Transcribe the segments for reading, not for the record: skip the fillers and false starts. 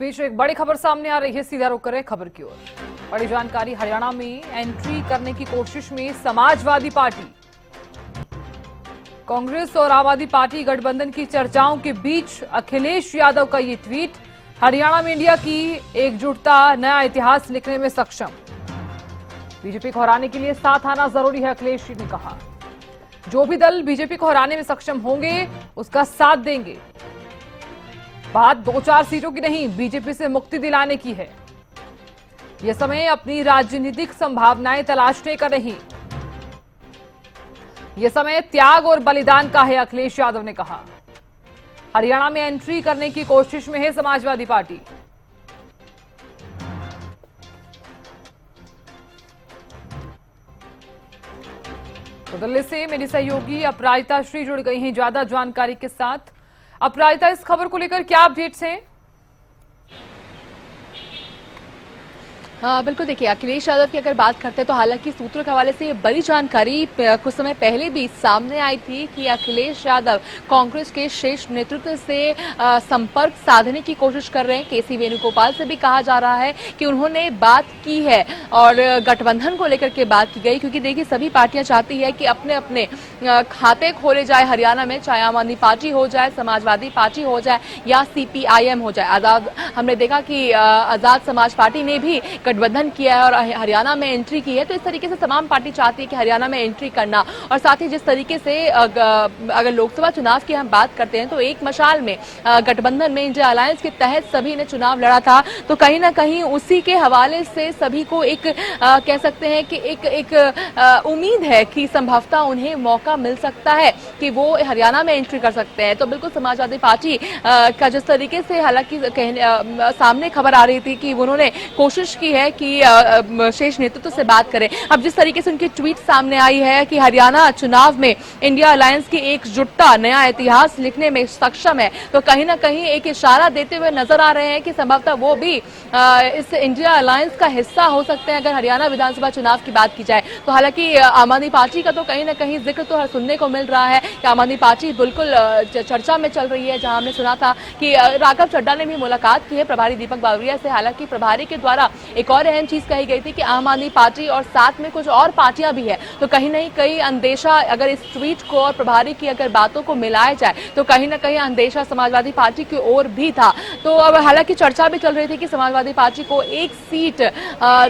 बीच एक बड़ी खबर सामने आ रही है, सीधा रुख करें खबर की ओर। बड़ी जानकारी, हरियाणा में एंट्री करने की कोशिश में समाजवादी पार्टी। कांग्रेस और आम आदमी पार्टी गठबंधन की चर्चाओं के बीच अखिलेश यादव का ये ट्वीट, हरियाणा में इंडिया की एकजुटता नया इतिहास लिखने में सक्षम। बीजेपी को हराने के लिए साथ आना जरूरी है, अखिलेश जी ने कहा। जो भी दल बीजेपी को हराने में सक्षम होंगे उसका साथ देंगे। बात 2-4 सीटों की नहीं, बीजेपी से मुक्ति दिलाने की है। यह समय अपनी राजनीतिक संभावनाएं तलाशने का नहीं, यह समय त्याग और बलिदान का है, अखिलेश यादव ने कहा। हरियाणा में एंट्री करने की कोशिश में है समाजवादी पार्टी। तो दिल्ली से मेरी सहयोगी अपराजिता श्री जुड़ गई हैं ज्यादा जानकारी के साथ। अपराजिता, इस खबर को लेकर क्या अपडेट्स हैं? हाँ बिल्कुल, देखिए अखिलेश यादव की अगर बात करते हैं तो हालांकि सूत्रों के हवाले से ये बड़ी जानकारी कुछ समय पहले भी सामने आई थी कि अखिलेश यादव कांग्रेस के शीर्ष नेतृत्व से संपर्क साधने की कोशिश कर रहे हैं। केसी वेणुगोपाल से भी कहा जा रहा है कि उन्होंने बात की है और गठबंधन को लेकर के बात की गई, क्योंकि देखिए सभी पार्टियां चाहती है कि अपने अपने खाते खोले जाए हरियाणा में, चाहे आम आदमी पार्टी हो जाए, समाजवादी पार्टी हो जाए या CPIM हो जाए। आजाद, हमने देखा कि आजाद समाज पार्टी ने भी गठबंधन किया है और हरियाणा में एंट्री की है। तो इस तरीके से तमाम पार्टी चाहती है कि हरियाणा में एंट्री करना। और साथ ही जिस तरीके से अगर लोकसभा चुनाव की हम बात करते हैं तो एक मशाल में गठबंधन में इंडिया अलायंस के तहत सभी ने चुनाव लड़ा था, तो कहीं ना कहीं उसी के हवाले से सभी को एक कह सकते हैं कि एक उम्मीद है कि संभवतः उन्हें मौका मिल सकता है कि वो हरियाणा में एंट्री कर सकते हैं। तो बिल्कुल समाजवादी पार्टी का जिस तरीके से हालांकि सामने खबर आ रही थी कि उन्होंने कोशिश की है कि शेष नेतृत्व से बात करें। अब जिस तरीके से उनकी ट्वीट सामने आई है कि हरियाणा चुनाव में इंडिया अलायंस की एकजुटता नया इतिहास लिखने में सक्षम है, तो कहीं ना कहीं एक इशारा देते हुए नजर आ रहे हैं कि संभवतः वो भी इस इंडिया अलायंस का हिस्सा हो सकते हैं अगर हरियाणा विधानसभा चुनाव की बात की जाए तो। हालांकि आम आदमी पार्टी का तो कहीं ना कहीं जिक्र तो सुनने को मिल रहा है कि आम आदमी पार्टी बिल्कुल चर्चा में चल रही है, जहां हमने सुना था कि राघव चड्ढा ने भी मुलाकात की है प्रभारी दीपक बावरिया से। हालांकि प्रभारी के द्वारा एक और अहम चीज कही गई थी कि आम आदमी पार्टी और साथ में कुछ और पार्टियां भी है, तो कहीं नहीं कहीं अंदेशा अगर इस ट्वीट को और प्रभारी की अगर बातों को मिलाया जाए तो कहीं ना कहीं अंदेशा समाजवादी पार्टी की ओर भी था। तो अब हालांकि चर्चा भी चल रही थी कि समाजवादी पार्टी को एक सीट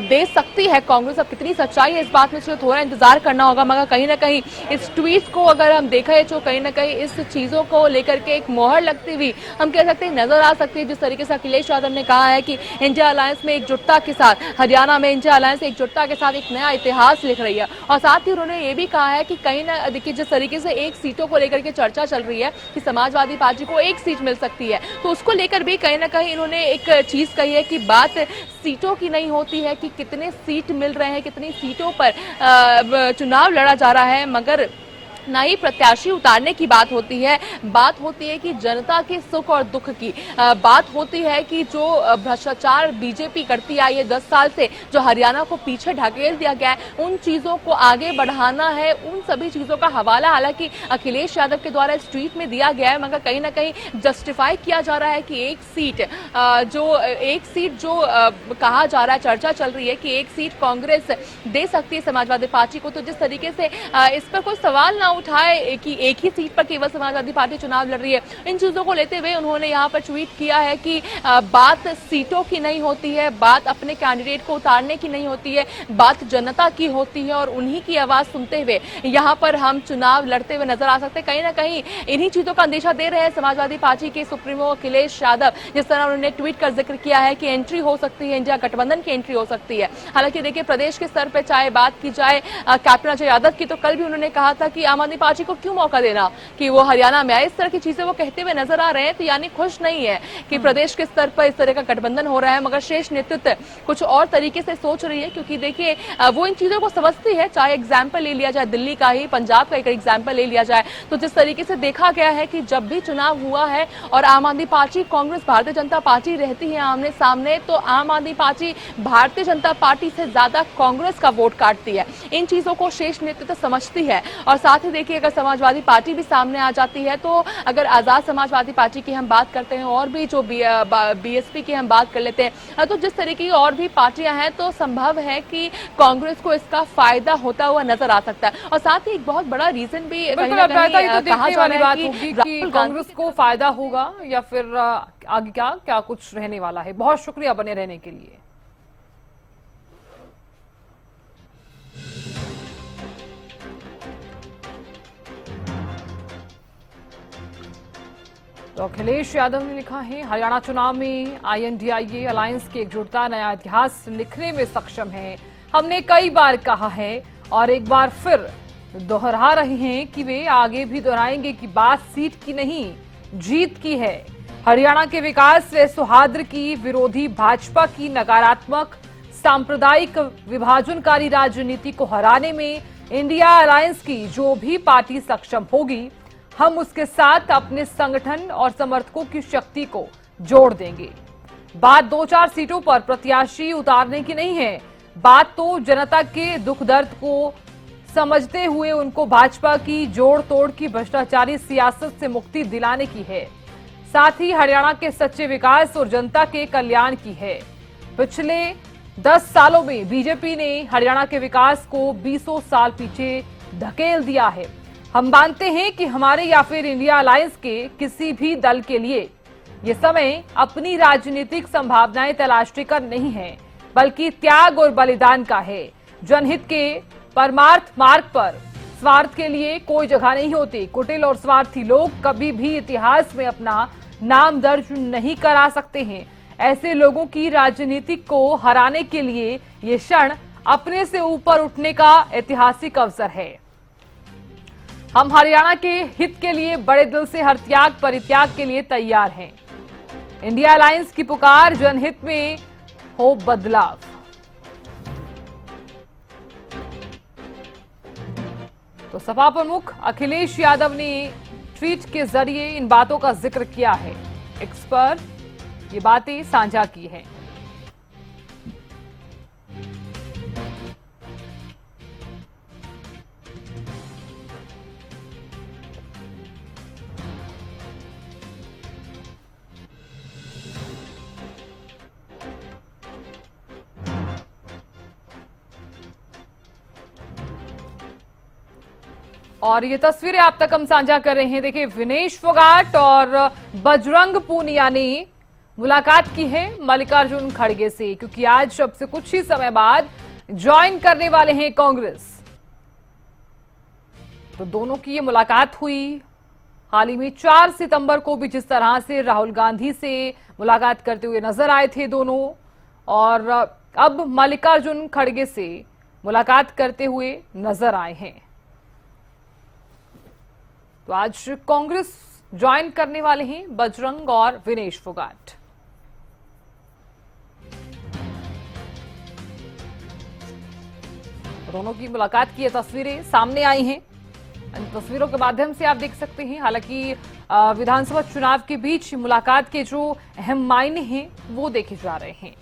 दे सकती है कांग्रेस। अब कितनी सच्चाई है इस बात में थोड़ा इंतजार करना होगा, मगर कहीं ना कहीं इस ट्वीट को अगर हम देखें तो कहीं ना कहीं इस चीजों को लेकर के एक मोहर लगती हुई हम कह सकते हैं नजर आ सकती है। जिस तरीके से अखिलेश यादव ने कहा है कि इंडिया अलायंस में एकजुटता के साथ हरियाणा में इंडिया अलायंस एकजुटता के साथ एक नया इतिहास लिख रही है। और साथ ही उन्होंने ये भी कहा है कि कहीं ना देखिए जिस तरीके से एक सीटों को लेकर के चर्चा चल रही है कि समाजवादी पार्टी को एक सीट मिल सकती है, तो उसको लेकर भी कहीं ना कहीं इन्होंने एक चीज कही है कि बात सीटों की नहीं होती है कि कितने सीट मिल रहे हैं, कितनी सीटों पर चुनाव लड़ा जा रहा है, मगर ना ही प्रत्याशी उतारने की बात होती है। बात होती है कि जनता के सुख और दुख की बात होती है कि जो भ्रष्टाचार बीजेपी करती आई है 10 साल से, जो हरियाणा को पीछे ढकेल दिया गया है, उन चीजों को आगे बढ़ाना है। उन सभी चीजों का हवाला हालांकि अखिलेश यादव के द्वारा इस ट्वीट में दिया गया है, मगर कहीं ना कहीं जस्टिफाई किया जा रहा है कि एक सीट जो कहा जा रहा है, चर्चा चल रही है कि एक सीट कांग्रेस दे सकती है समाजवादी पार्टी को। तो जिस तरीके से इस पर कोई सवाल ना उठाए कि एक ही सीट पर केवल समाजवादी पार्टी चुनाव लड़ रही है, इन चीजों को लेते हुए उन्होंने यहाँ पर ट्वीट किया है कि बात सीटों की नहीं होती है, बात अपने कैंडिडेट को उतारने की नहीं होती है, बात जनता की होती है और उन्हीं की आवाज सुनते हुए यहाँ पर हम चुनाव लड़ते हुए नजर आ सकते हैं। कहीं ना कहीं इन्हीं चीजों का अंदेशा दे रहे हैं समाजवादी पार्टी के सुप्रीमो अखिलेश यादव, जिस तरह उन्होंने ट्वीट कर जिक्र किया है कि एंट्री हो सकती है, इंडिया गठबंधन की एंट्री हो सकती है। हालांकि देखिए प्रदेश के स्तर पर चाहे बात की जाए कैप्टन अजय यादव की, तो कल भी उन्होंने कहा था कि आम आदमी पार्टी को क्यों मौका देना कि वो हरियाणा में आए। इस तरह की चीजें वो कहते हुए नजर आ रहे हैं, तो यानी खुश नहीं है कि प्रदेश के स्तर पर इस तरह का गठबंधन हो रहा है, मगर शेष नेतृत्व कुछ और तरीके से सोच रही है। क्योंकि देखिए वो इन चीजों को समझती है, चाहे एग्जाम्पल ले लिया जाए दिल्ली का ही, पंजाब का एक एग्जाम्पल ले लिया जाए, तो जिस तरीके से देखा गया है कि जब भी चुनाव हुआ है और आम आदमी पार्टी कांग्रेस भारतीय जनता पार्टी रहती है आमने सामने, तो आम आदमी पार्टी भारतीय जनता पार्टी से ज्यादा कांग्रेस का वोट काटती है। इन चीजों को शेष नेतृत्व समझती है और साथ ही ही देखिए अगर समाजवादी पार्टी भी सामने आ जाती है तो अगर आजाद समाजवादी पार्टी की हम बात करते हैं और भी जो बीएसपी की हम बात कर लेते हैं तो जिस तरीके की और भी पार्टियां हैं तो संभव है कि कांग्रेस को इसका फायदा होता हुआ नजर आ सकता है। और साथ ही एक बहुत बड़ा रीजन भी कहीं ना कहीं कहा जा रहा है कि कांग्रेस को फायदा होगा या फिर आगे क्या कुछ रहने वाला है। बहुत शुक्रिया बने रहने के लिए। तो अखिलेश यादव ने लिखा है, हरियाणा चुनाव में INDIA अलायंस की एकजुटता नया इतिहास लिखने में सक्षम है। हमने कई बार कहा है और एक बार फिर दोहरा रहे हैं कि वे आगे भी दोहराएंगे कि बात सीट की नहीं जीत की है। हरियाणा के विकास व सौहार्द की विरोधी भाजपा की नकारात्मक सांप्रदायिक विभाजनकारी राजनीति को हराने में इंडिया अलायंस की जो भी पार्टी सक्षम होगी हम उसके साथ अपने संगठन और समर्थकों की शक्ति को जोड़ देंगे। बात 2-4 सीटों पर प्रत्याशी उतारने की नहीं है, बात तो जनता के दुख दर्द को समझते हुए उनको भाजपा की जोड़ तोड़ की भ्रष्टाचारी सियासत से मुक्ति दिलाने की है, साथ ही हरियाणा के सच्चे विकास और जनता के कल्याण की है। पिछले 10 सालों में बीजेपी ने हरियाणा के विकास को 20 साल पीछे धकेल दिया है। हम मानते हैं कि हमारे या फिर इंडिया अलायंस के किसी भी दल के लिए ये समय अपनी राजनीतिक संभावनाएं तलाशने का नहीं है, बल्कि त्याग और बलिदान का है। जनहित के परमार्थ मार्ग पर स्वार्थ के लिए कोई जगह नहीं होती। कुटिल और स्वार्थी लोग कभी भी इतिहास में अपना नाम दर्ज नहीं करा सकते हैं। ऐसे लोगों की राजनीति को हराने के लिए ये क्षण अपने से ऊपर उठने का ऐतिहासिक अवसर है। हम हरियाणा के हित के लिए बड़े दिल से हर त्याग परित्याग के लिए तैयार हैं। इंडिया अलायंस की पुकार, जनहित में हो बदलाव। तो सपा प्रमुख अखिलेश यादव ने ट्वीट के जरिए इन बातों का जिक्र किया है। एक्स पर ये बातें साझा की हैं। और ये तस्वीरें आप तक हम साझा कर रहे हैं। देखिए, विनेश फोगाट और बजरंग पूनिया ने मुलाकात की है मल्लिकार्जुन खड़गे से, क्योंकि आज अब से कुछ ही समय बाद ज्वाइन करने वाले हैं कांग्रेस। तो दोनों की ये मुलाकात हुई। हाल ही में 4 सितंबर को भी जिस तरह से राहुल गांधी से मुलाकात करते हुए नजर आए थे दोनों, और अब मल्लिकार्जुन खड़गे से मुलाकात करते हुए नजर आए हैं। तो आज कांग्रेस ज्वाइन करने वाले हैं बजरंग और विनेश फोगाट। दोनों की मुलाकात की ये तस्वीरें सामने आई हैं। इन तस्वीरों के माध्यम से आप देख सकते हैं, हालांकि विधानसभा चुनाव के बीच मुलाकात के जो अहम मायने हैं वो देखे जा रहे हैं।